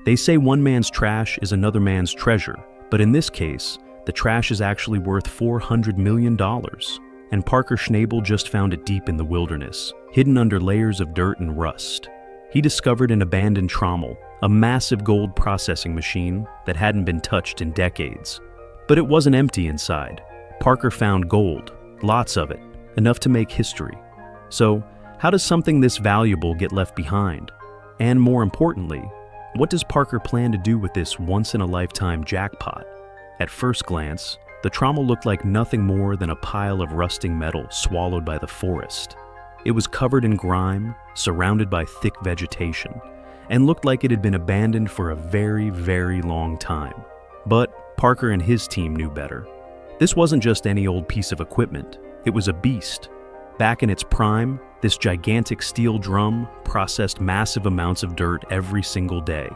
They say one man's trash is another man's treasure, but in this case, the trash is actually worth $400 million. And Parker SCHNABEL just found it deep in the wilderness, hidden under layers of dirt and rust. He discovered an abandoned Trommel, a massive gold processing machine that hadn't been touched in decades. But it wasn't empty inside. Parker found gold, lots of it, enough to make history. So, how does something this valuable get left behind? And more importantly, what does Parker plan to do with this once-in-a-lifetime jackpot? At first glance, the Trommel looked like nothing more than a pile of rusting metal swallowed by the forest. It was covered in grime, surrounded by thick vegetation, and looked like it had been abandoned for a very, very long time. But Parker and his team knew better. This wasn't just any old piece of equipment, it was a beast. Back in its prime, this gigantic steel drum processed massive amounts of dirt every single day,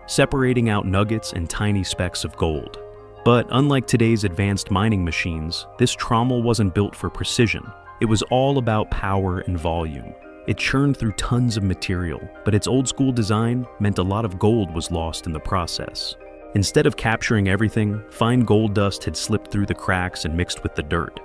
separating out nuggets and tiny specks of gold. But unlike today's advanced mining machines, this Trommel wasn't built for precision. It was all about power and volume. It churned through tons of material, but its old-school design meant a lot of gold was lost in the process. Instead of capturing everything, fine gold dust had slipped through the cracks and mixed with the dirt.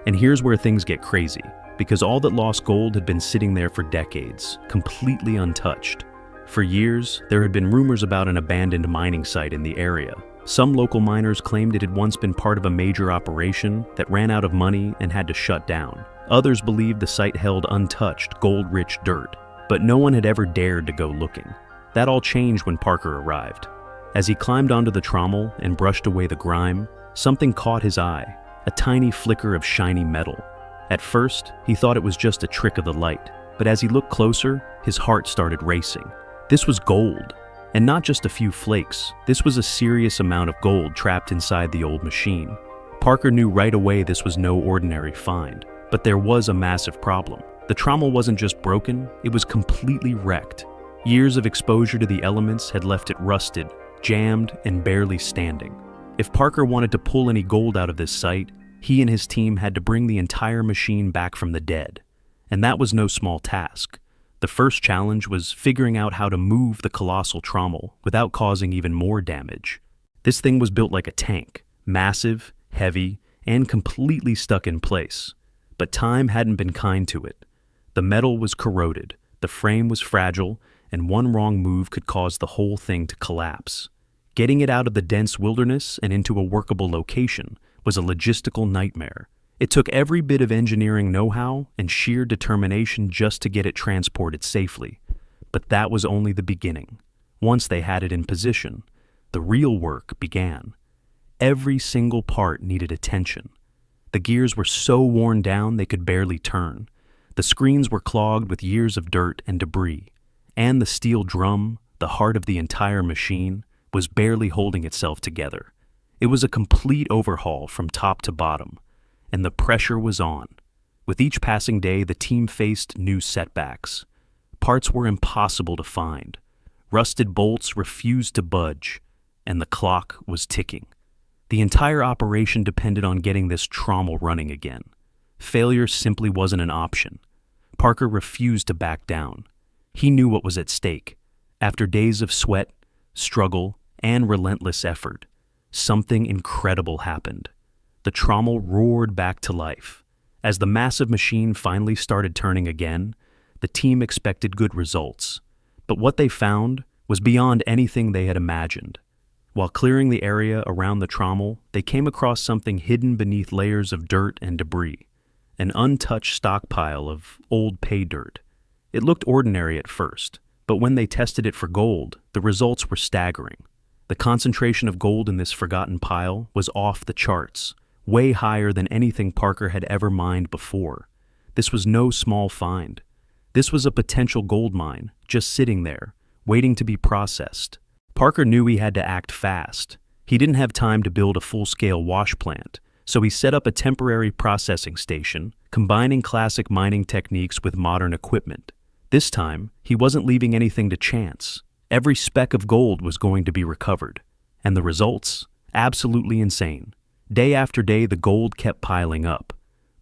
And here's where things get crazy, because all that lost gold had been sitting there for decades, completely untouched. For years, there had been rumors about an abandoned mining site in the area. Some local miners claimed it had once been part of a major operation that ran out of money and had to shut down. Others believed the site held untouched, gold-rich dirt, but no one had ever dared to go looking. That all changed when Parker arrived. As he climbed onto the Trommel and brushed away the grime, something caught his eye, a tiny flicker of shiny metal. At first, he thought it was just a trick of the light, but as he looked closer, his heart started racing. This was gold. And not just a few flakes, this was a serious amount of gold trapped inside the old machine. Parker knew right away this was no ordinary find, but there was a massive problem. The Trommel wasn't just broken, it was completely wrecked. Years of exposure to the elements had left it rusted, jammed, and barely standing. If Parker wanted to pull any gold out of this site, he and his team had to bring the entire machine back from the dead. And that was no small task. The first challenge was figuring out how to move the colossal Trommel without causing even more damage. This thing was built like a tank, massive, heavy, and completely stuck in place. But time hadn't been kind to it. The metal was corroded, the frame was fragile, and one wrong move could cause the whole thing to collapse. Getting it out of the dense wilderness and into a workable location was a logistical nightmare. It took every bit of engineering know-how and sheer determination just to get it transported safely. But that was only the beginning. Once they had it in position, the real work began. Every single part needed attention. The gears were so worn down they could barely turn. The screens were clogged with years of dirt and debris. And the steel drum, the heart of the entire machine, was barely holding itself together. It was a complete overhaul from top to bottom. And the pressure was on. With each passing day, the team faced new setbacks. Parts were impossible to find. Rusted bolts refused to budge, and the clock was ticking. The entire operation depended on getting this Trommel running again. Failure simply wasn't an option. Parker refused to back down. He knew what was at stake. After days of sweat, struggle, and relentless effort, something incredible happened. The Trommel roared back to life. As the massive machine finally started turning again, the team expected good results. But what they found was beyond anything they had imagined. While clearing the area around the Trommel, they came across something hidden beneath layers of dirt and debris, an untouched stockpile of old pay dirt. It looked ordinary at first, but when they tested it for gold, the results were staggering. The concentration of gold in this forgotten pile was off the charts, way higher than anything Parker had ever mined before. This was no small find. This was a potential gold mine, just sitting there, waiting to be processed. Parker knew he had to act fast. He didn't have time to build a full-scale wash plant, so he set up a temporary processing station, combining classic mining techniques with modern equipment. This time, he wasn't leaving anything to chance. Every speck of gold was going to be recovered. And the results? Absolutely insane. Day after day, the gold kept piling up.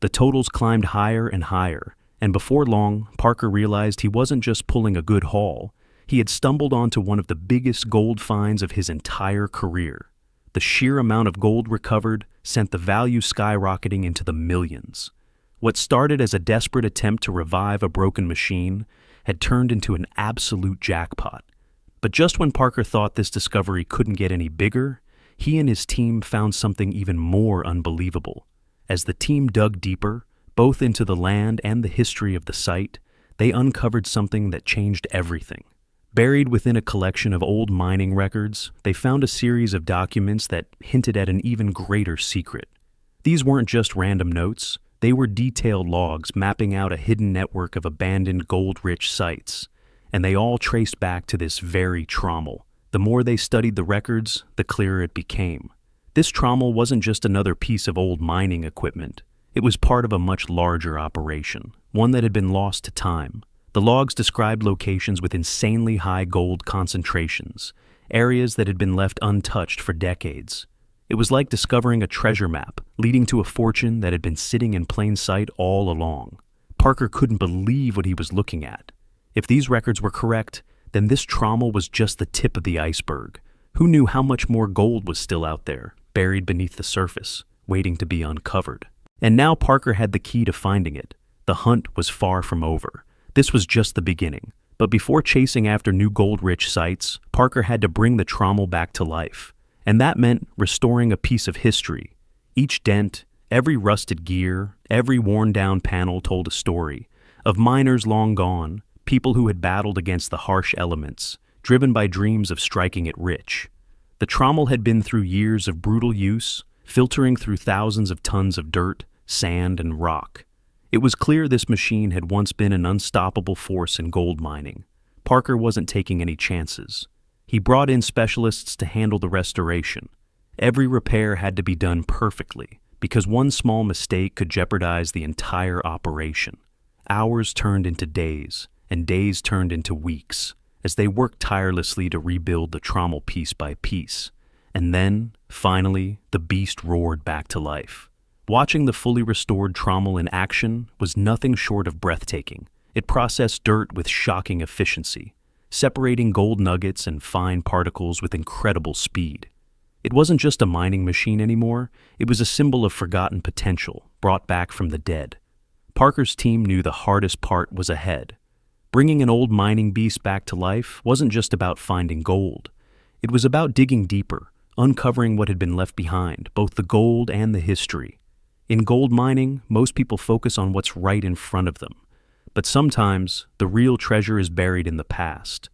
The totals climbed higher and higher, and before long, Parker realized he wasn't just pulling a good haul, He had stumbled onto one of the biggest gold finds of his entire career. The sheer amount of gold recovered sent the value skyrocketing into the millions. What started as a desperate attempt to revive a broken machine had turned into an absolute jackpot. But just when Parker thought this discovery couldn't get any bigger, he and his team found something even more unbelievable. As the team dug deeper, both into the land and the history of the site, they uncovered something that changed everything. Buried within a collection of old mining records, they found a series of documents that hinted at an even greater secret. These weren't just random notes, they were detailed logs mapping out a hidden network of abandoned gold-rich sites, and they all traced back to this very Trommel. The more they studied the records, the clearer it became. This Trommel wasn't just another piece of old mining equipment. It was part of a much larger operation, one that had been lost to time. The logs described locations with insanely high gold concentrations, areas that had been left untouched for decades. It was like discovering a treasure map, leading to a fortune that had been sitting in plain sight all along. Parker couldn't believe what he was looking at. If these records were correct, then this Trommel was just the tip of the iceberg. Who knew how much more gold was still out there, buried beneath the surface, waiting to be uncovered? And now Parker had the key to finding it. The hunt was far from over. This was just the beginning. But before chasing after new gold-rich sites, Parker had to bring the Trommel back to life. And that meant restoring a piece of history. Each dent, every rusted gear, every worn-down panel told a story of miners long gone, people who had battled against the harsh elements, driven by dreams of striking it rich. The Trommel had been through years of brutal use, filtering through thousands of tons of dirt, sand, and rock. It was clear this machine had once been an unstoppable force in gold mining. Parker wasn't taking any chances. He brought in specialists to handle the restoration. Every repair had to be done perfectly, because one small mistake could jeopardize the entire operation. Hours turned into days, and days turned into weeks, as they worked tirelessly to rebuild the Trommel piece by piece. And then, finally, the beast roared back to life. Watching the fully restored Trommel in action was nothing short of breathtaking. It processed dirt with shocking efficiency, separating gold nuggets and fine particles with incredible speed. It wasn't just a mining machine anymore, it was a symbol of forgotten potential, brought back from the dead. Parker's team knew the hardest part was ahead. Bringing an old mining beast back to life wasn't just about finding gold. It was about digging deeper, uncovering what had been left behind, both the gold and the history. In gold mining, most people focus on what's right in front of them. But sometimes, the real treasure is buried in the past.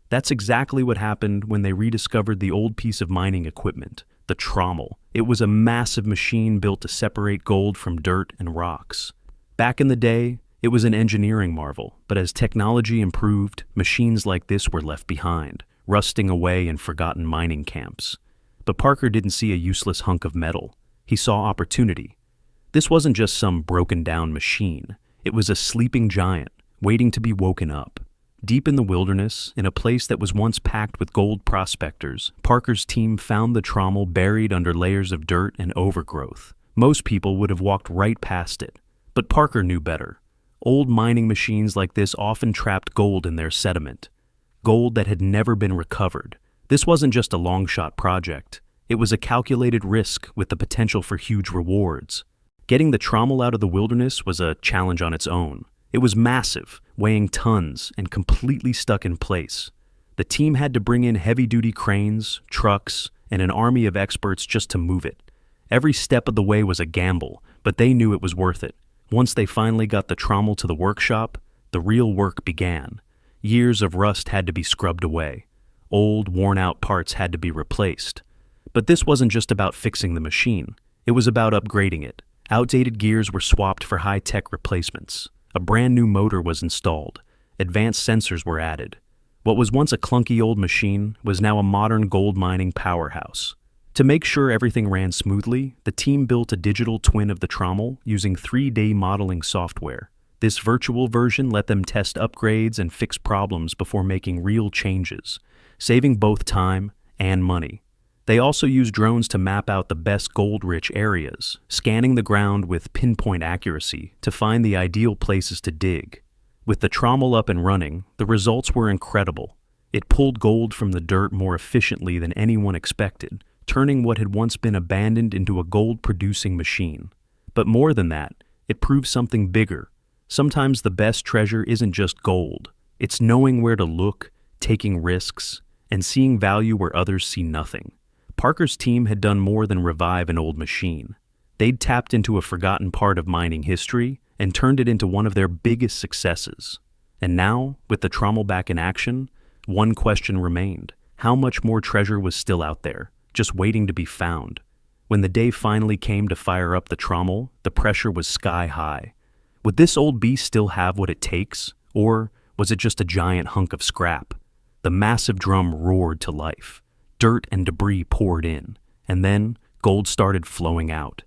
That's exactly what happened when they rediscovered the old piece of mining equipment, the Trommel. It was a massive machine built to separate gold from dirt and rocks. Back in the day, it was an engineering marvel, but as technology improved, machines like this were left behind, rusting away in forgotten mining camps. But Parker didn't see a useless hunk of metal. He saw opportunity. This wasn't just some broken-down machine. It was a sleeping giant, waiting to be woken up. Deep in the wilderness, in a place that was once packed with gold prospectors, Parker's team found the Trommel buried under layers of dirt and overgrowth. Most people would have walked right past it. But Parker knew better. Old mining machines like this often trapped gold in their sediment. Gold that had never been recovered. This wasn't just a long-shot project. It was a calculated risk with the potential for huge rewards. Getting the Trommel out of the wilderness was a challenge on its own. It was massive, weighing tons and completely stuck in place. The team had to bring in heavy-duty cranes, trucks, and an army of experts just to move it. Every step of the way was a gamble, but they knew it was worth it. Once they finally got the Trommel to the workshop, the real work began. Years of rust had to be scrubbed away. Old, worn-out parts had to be replaced. But this wasn't just about fixing the machine. It was about upgrading it. Outdated gears were swapped for high-tech replacements. A brand new motor was installed. Advanced sensors were added. What was once a clunky old machine was now a modern gold mining powerhouse. To make sure everything ran smoothly, the team built a digital twin of the Trommel using 3D modeling software. This virtual version let them test upgrades and fix problems before making real changes, saving both time and money. They also used drones to map out the best gold-rich areas, scanning the ground with pinpoint accuracy to find the ideal places to dig. With the Trommel up and running, the results were incredible. It pulled gold from the dirt more efficiently than anyone expected, turning what had once been abandoned into a gold-producing machine. But more than that, it proved something bigger. Sometimes the best treasure isn't just gold. It's knowing where to look, taking risks, and seeing value where others see nothing. Parker's team had done more than revive an old machine. They'd tapped into a forgotten part of mining history and turned it into one of their biggest successes. And now, with the Trommel back in action, one question remained. How much more treasure was still out there, just waiting to be found? When the day finally came to fire up the Trommel, the pressure was sky high. Would this old beast still have what it takes, or was it just a giant hunk of scrap? The massive drum roared to life. Dirt and debris poured in, and then gold started flowing out.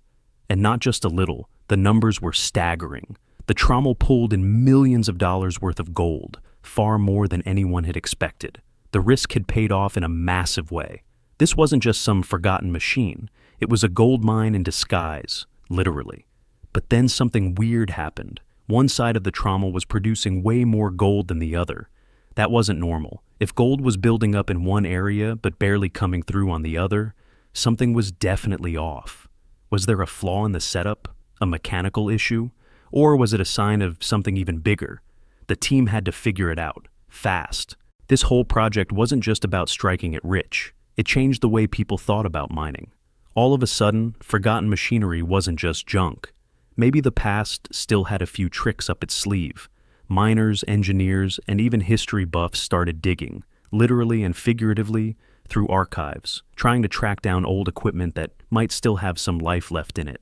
And not just a little, the numbers were staggering. The Trommel pulled in millions of dollars worth of gold, far more than anyone had expected. The risk had paid off in a massive way. This wasn't just some forgotten machine. It was a gold mine in disguise, literally. But then something weird happened. One side of the Trommel was producing way more gold than the other. That wasn't normal. If gold was building up in one area but barely coming through on the other, something was definitely off. Was there a flaw in the setup? A mechanical issue? Or was it a sign of something even bigger? The team had to figure it out, fast. This whole project wasn't just about striking it rich. It changed the way people thought about mining. All of a sudden, forgotten machinery wasn't just junk. Maybe the past still had a few tricks up its sleeve. Miners, engineers, and even history buffs started digging, literally and figuratively, through archives, trying to track down old equipment that might still have some life left in it.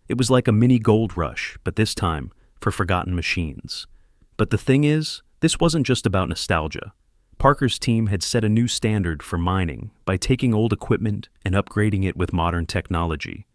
It was like a mini gold rush, but this time, for forgotten machines. But the thing is, this wasn't just about nostalgia. Parker's team had set a new standard for mining by taking old equipment and upgrading it with modern technology.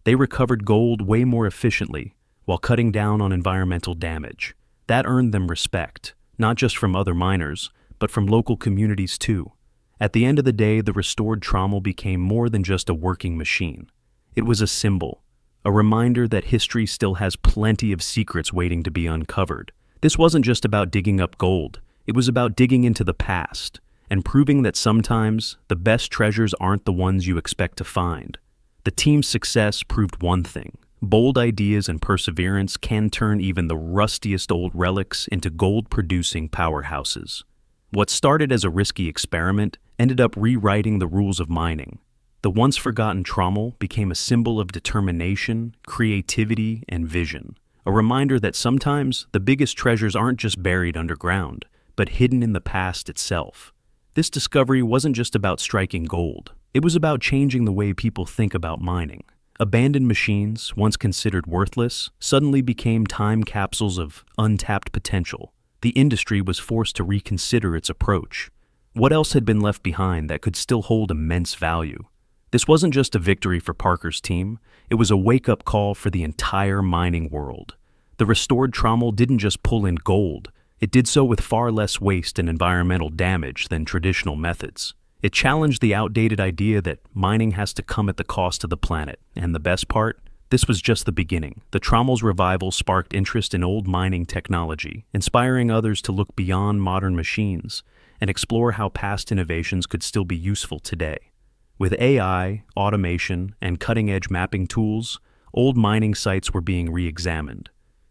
They recovered gold way more efficiently while cutting down on environmental damage. That earned them respect, not just from other miners, but from local communities too. At the end of the day, the restored Trommel became more than just a working machine. It was a symbol, a reminder that history still has plenty of secrets waiting to be uncovered. This wasn't just about digging up gold. It was about digging into the past and proving that sometimes the best treasures aren't the ones you expect to find. The team's success proved one thing. Bold ideas and perseverance can turn even the rustiest old relics into gold-producing powerhouses. What started as a risky experiment ended up rewriting the rules of mining. The once-forgotten Trommel became a symbol of determination, creativity, and vision. A reminder that sometimes the biggest treasures aren't just buried underground, but hidden in the past itself. This discovery wasn't just about striking gold. It was about changing the way people think about mining. Abandoned machines, once considered worthless, suddenly became time capsules of untapped potential. The industry was forced to reconsider its approach. What else had been left behind that could still hold immense value? This wasn't just a victory for Parker's team, it was a wake-up call for the entire mining world. The restored Trommel didn't just pull in gold, it did so with far less waste and environmental damage than traditional methods. It challenged the outdated idea that mining has to come at the cost of the planet. And the best part? This was just the beginning. The Trommel's revival sparked interest in old mining technology, inspiring others to look beyond modern machines and explore how past innovations could still be useful today. With AI, automation, and cutting-edge mapping tools, old mining sites were being re-examined.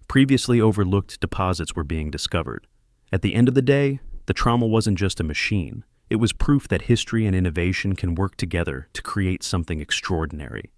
Previously overlooked deposits were being discovered. At the end of the day, the Trommel wasn't just a machine. It was proof that history and innovation can work together to create something extraordinary.